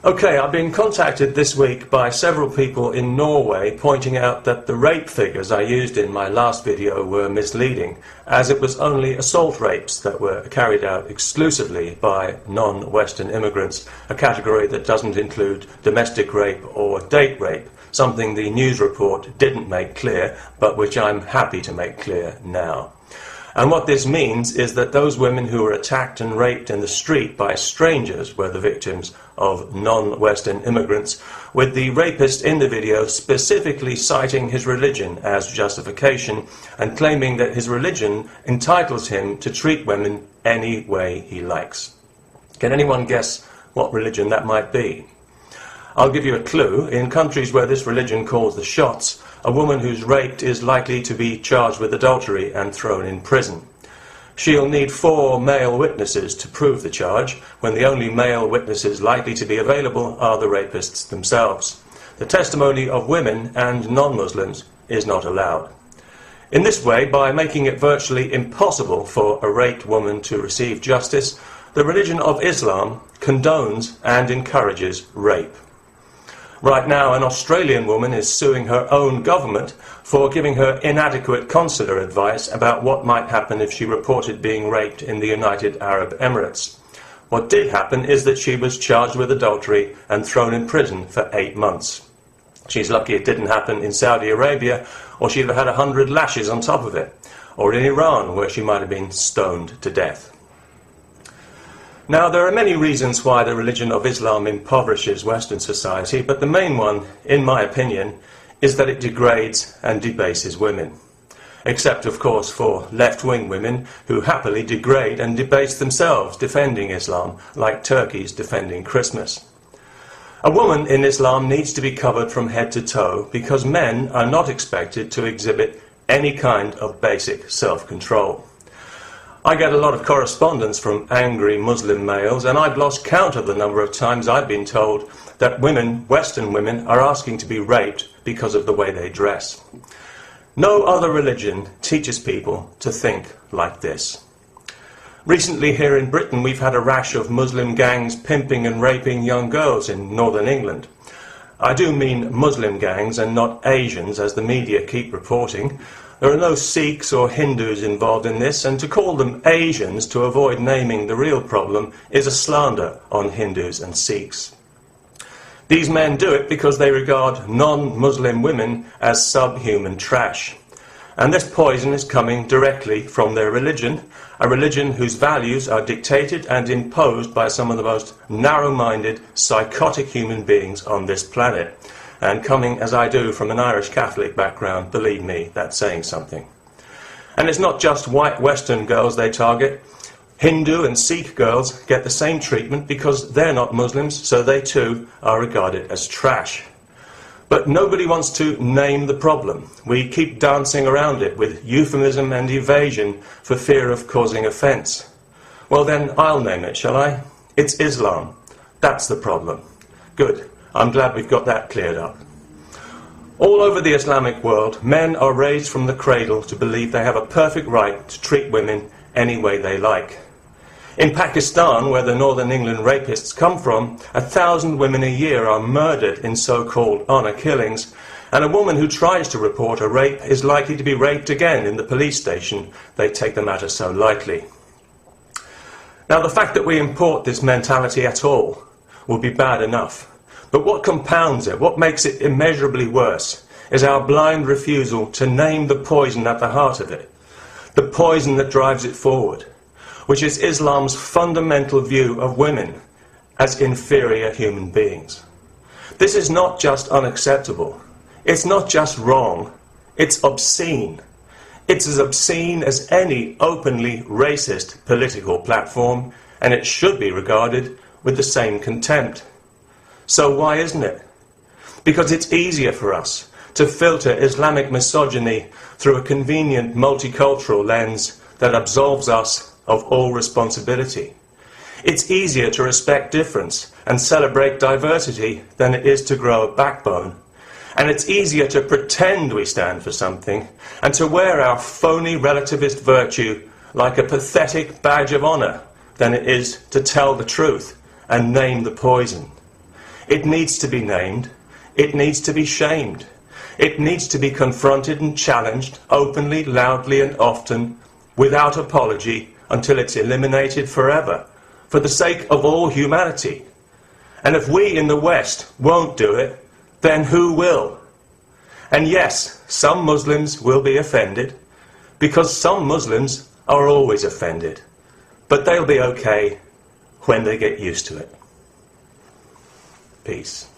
Okay, I've been contacted this week by several people in Norway pointing out that the rape figures I used in my last video were misleading, as it was only assault rapes that were carried out exclusively by non-Western immigrants, a category that doesn't include domestic rape or date rape, something the news report didn't make clear, but which I'm happy to make clear now. And what this means is that those women who were attacked and raped in the street by strangers were the victims of non-Western immigrants, with the rapist in the video specifically citing his religion as justification and claiming that his religion entitles him to treat women any way he likes. Can anyone guess what religion that might be? I'll give you a clue. In countries where this religion calls the shots, a woman who's raped is likely to be charged with adultery and thrown in prison. She'll need 4 male witnesses to prove the charge, when the only male witnesses likely to be available are the rapists themselves. The testimony of women and non-Muslims is not allowed. In this way, by making it virtually impossible for a raped woman to receive justice, the religion of Islam condones and encourages rape. Right now, an Australian woman is suing her own government for giving her inadequate consular advice about what might happen if she reported being raped in the United Arab Emirates. What did happen is that she was charged with adultery and thrown in prison for 8 months. She's lucky it didn't happen in Saudi Arabia, or she'd have had 100 lashes on top of it, or in Iran, where she might have been stoned to death. Now, there are many reasons why the religion of Islam impoverishes Western society, but the main one, in my opinion, is that it degrades and debases women. Except, of course, for left-wing women who happily degrade and debase themselves defending Islam, like turkeys defending Christmas. A woman in Islam needs to be covered from head to toe because men are not expected to exhibit any kind of basic self-control. I get a lot of correspondence from angry Muslim males, and I've lost count of the number of times I've been told that women, Western women, are asking to be raped because of the way they dress. No other religion teaches people to think like this. Recently here in Britain we've had a rash of Muslim gangs pimping and raping young girls in northern England. I do mean Muslim gangs and not Asians, as the media keep reporting. There are no Sikhs or Hindus involved in this, and to call them Asians to avoid naming the real problem is a slander on Hindus and Sikhs. These men do it because they regard non-Muslim women as subhuman trash. And this poison is coming directly from their religion, a religion whose values are dictated and imposed by some of the most narrow-minded, psychotic human beings on this planet. And coming, as I do, from an Irish Catholic background, believe me, that's saying something. And it's not just white Western girls they target. Hindu and Sikh girls get the same treatment because they're not Muslims, so they too are regarded as trash. But nobody wants to name the problem. We keep dancing around it with euphemism and evasion for fear of causing offence. Well then, I'll name it, shall I? It's Islam. That's the problem. Good. I'm glad we've got that cleared up. All over the Islamic world, men are raised from the cradle to believe they have a perfect right to treat women any way they like. In Pakistan, where the Northern England rapists come from, 1,000 women a year are murdered in so-called honour killings, and a woman who tries to report a rape is likely to be raped again in the police station. They take the matter so lightly. Now, the fact that we import this mentality at all will be bad enough. But what compounds it, what makes it immeasurably worse, is our blind refusal to name the poison at the heart of it, the poison that drives it forward, which is Islam's fundamental view of women as inferior human beings. This is not just unacceptable, it's not just wrong, it's obscene. It's as obscene as any openly racist political platform, and it should be regarded with the same contempt. So why isn't it? Because it's easier for us to filter Islamic misogyny through a convenient multicultural lens that absolves us of all responsibility. It's easier to respect difference and celebrate diversity than it is to grow a backbone. And it's easier to pretend we stand for something and to wear our phony relativist virtue like a pathetic badge of honour than it is to tell the truth and name the poison. It needs to be named. It needs to be shamed. It needs to be confronted and challenged, openly, loudly and often, without apology, until it's eliminated forever, for the sake of all humanity. And if we in the West won't do it, then who will? And yes, some Muslims will be offended, because some Muslims are always offended. But they'll be okay when they get used to it. Peace.